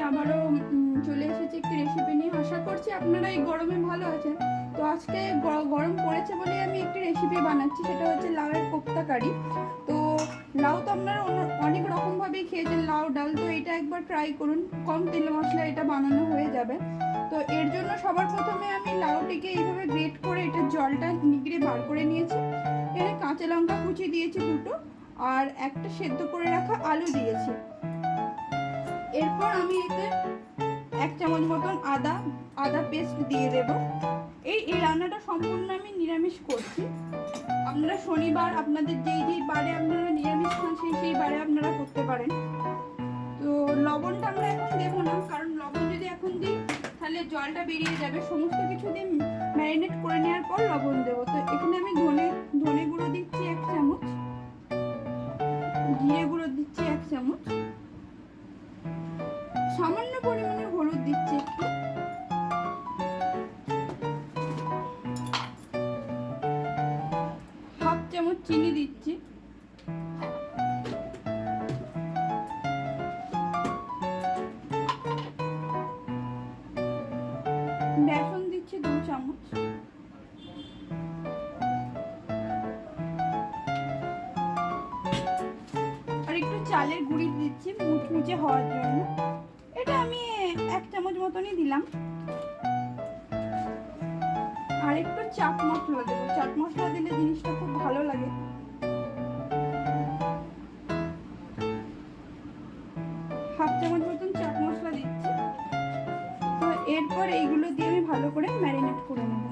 আবারও চলে এসেছি একটি রেসিপি নিয়ে। আশা করছি আপনারা এই গরমে ভালো আছেন। তো আজকে গরম পড়েছে বলে আমি একটি রেসিপি বানাচ্ছি, সেটা হচ্ছে লাউয়ের কোপ্তা কারি। তো লাউ তো আপনারা অনেক রকমভাবেই খেয়েছেন, লাউ ডাল। তো এটা একবার ট্রাই করুন, কম তেল মশলা এটা বানানো হয়ে যাবে। তো এর জন্য সবার প্রথমে আমি লাউটিকে এইভাবে গ্রেট করে এটার জলটা নিগড়ে বার করে নিয়েছি। এখানে কাঁচা লঙ্কা কুচি দিয়েছি দুটো, আর একটা সেদ্ধ করে রাখা আলু দিয়েছি। এরপর আমি এতে 1 চামচ মতন আদা পেস্ট দিয়ে দেব। এই রান্নাটা সম্পূর্ণ আমি নিরামিষ করছি। আপনারা শনিবার আপনাদের যেই বারে আপনারা নিরামিষ খান সেই বারে আপনারা করতে পারেন। তো লবণটা আমরা এখন দেবো না, কারণ লবণ যদি এখন দিই তাহলে জলটা বেরিয়ে যাবে। সমস্ত কিছু দিয়ে ম্যারিনেট করে নেওয়ার পর লবণ দেবো। তো এখানে আমি ধনে গুঁড়ো দিচ্ছি 1 চামচ, জিরে গুঁড়ো দিচ্ছি 1 চামচ, সামান্য পরিমাণে হলুদ দিচ্ছি একটু, হাফ চামচ চিনি দিচ্ছি, বেসন দিচ্ছি 2 চামচ, আর একটু চালের গুঁড়ি দিচ্ছি মুচমুচে হওয়ার জন্য। এটা আমি 1 চামচ মতনই দিলাম। আর একটু চাট মশলা দেবো, চাট মশলা দিলে জিনিসটা খুব ভালো লাগে। হাফ চামচ মতন চাট মশলা দিচ্ছি। তো এরপর এইগুলো দিয়ে আমি ভালো করে ম্যারিনেট করে নেব।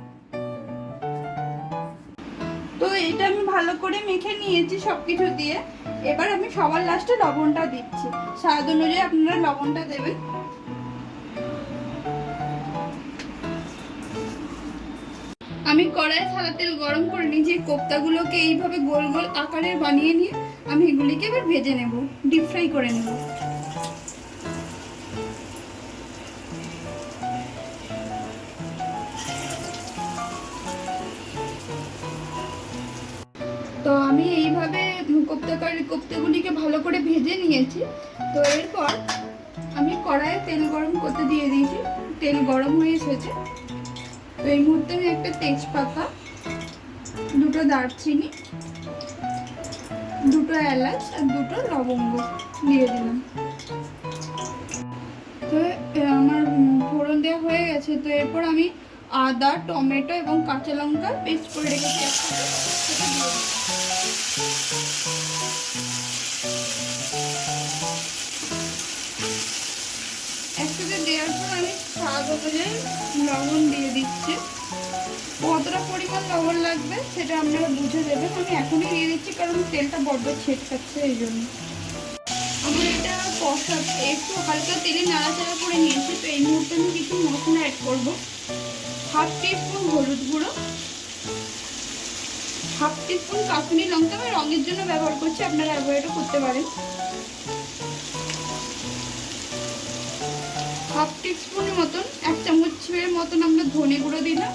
তো এটা আমি ভালো করে মেখে নিয়েছি সবকিছু দিয়ে। এবার আমি সবার লাস্টে লবণটা দিচ্ছি, স্বাদ অনুযায়ী আপনারা লবণটা দেবেন। আমি কড়াইয়ে সাদা তেল গরম করে নিয়েছি। কোপ্তাগুলোকে এইভাবে গোল গোল আকারের বানিয়ে নিয়ে আমি এগুলিকে এবার ভেজে নেব, ডিপ ফ্রাই করে নেব। তো আমি এইভাবে কোপ্তাগুলিকে ভালো করে ভেজে নিয়েছি। তো এরপর আমি কড়াইয়ে তেল গরম করতে দিয়ে দিয়েছি, তেল গরম হয়ে এসেছে। তো এই মুহূর্তে আমি একটা তেজপাতা, 2টো দারচিনি, 2টো এলাচ আর 2টো লবঙ্গ দিয়ে দিলাম। তো আমার ফোড়ন দেওয়া হয়ে গেছে। তো এরপর আমি আদা, টমেটো এবং কাঁচা লঙ্কা পেস্ট করে রেখেছি একসাথে, সেটা দিয়ে দিলাম। একসাথে দেওয়ার পর আমি স্বাদ অনুযায়ী লবণ দিয়ে দিচ্ছি। কতটা পরিমাণ লবণ লাগবে সেটা আপনারা বুঝে দেবেন। আমি এখনই দিয়ে দিচ্ছি কারণ তেলটা বড্ড ছেটকাচ্ছে, এই জন্য। আমার এটা কষা একটু হালকা তেলে নাড়াচাড়া করে নিয়েছি। তো এই মুহূর্তে আমি কিছু মশলা অ্যাড করব। হাফ টিস্পুন হলুদ গুঁড়ো, হাফ টিস্পুন কাশ্মীরি লঙ্কা, আমি রঙের জন্য ব্যবহার করছি, আপনারা অ্যাভয়েডও করতে পারেন। হাফ টিস্পুনের মতন 1 চামচের মতন আমরা ধনে গুঁড়ো দিলাম,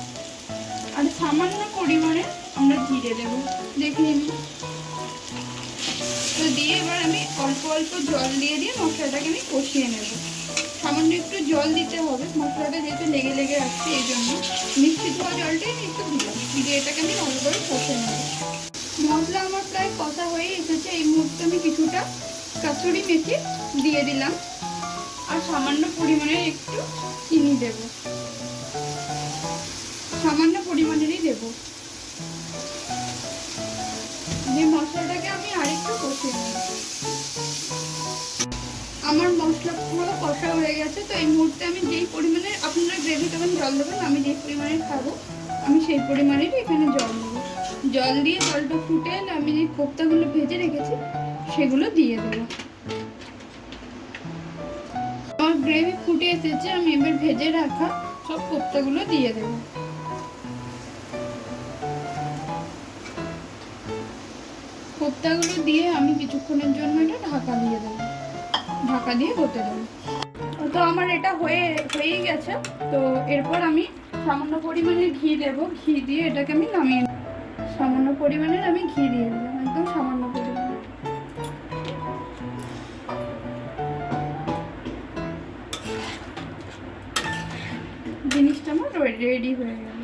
আর সামান্য পরিমাণে আমরা জিরে দেব, দেখে নিন। তো দিয়ে এবার আমি অল্প অল্প জল দিয়ে মশলাটাকে আমি কষিয়ে নেব। সামান্য একটু জল দিতে হবে, মশলাটা যেহেতু লেগে লেগে আসছে, এই জন্য মিষ্টি ধোয়া জলটাই আমি একটু দিলাম, দিয়ে এটাকে আমি ভালো করে কষে নেব। মশলা আমার প্রায় কষা হয়ে এসেছে। এই মুহূর্তে আমি কিছুটা কাসুরি মেথি দিয়ে দিলাম, আর সামান্য পরিমাণের একটু চিনি দেব, সামান্য পরিমাণেরই দেব। যে মশলাটাকে আমি আরেকটু কষিয়ে নেব। আমার মশলা পুরো কষা হয়ে গেছে। তো এই মুহূর্তে আমি যেই পরিমাণে, আপনারা গ্রেভি কেমন জল দেবেন, আমি যেই পরিমাণে খাবো আমি সেই পরিমাণেরই এখানে জল দেবো। জল দিয়ে জলটা ফুটে এলে আমি যে কোপ্তাগুলো ভেজে রেখেছি সেগুলো দিয়ে দেবো। আমার গ্রেভি ফুটে এসেছে, আমি এবার ভেজে রাখা সব কোপ্তাগুলো দিয়ে দেবো। কোপ্তাগুলো দিয়ে আমি কিছুক্ষণের জন্য এটা ঢাকা দিয়ে দেবো, ঢাকা দিয়ে হতে দেবো। তো আমার এটা হয়েই গেছে। তো এরপর আমি সামান্য পরিমাণে ঘি দেব, ঘি দিয়ে এটাকে আমি নামিয়ে নেব। সামান্য পরিমাণের আমি ঘি দিয়ে দিলাম, একদম সামান্য পরিমাণে। জিনিসটা আমার রেডি হয়ে গেল।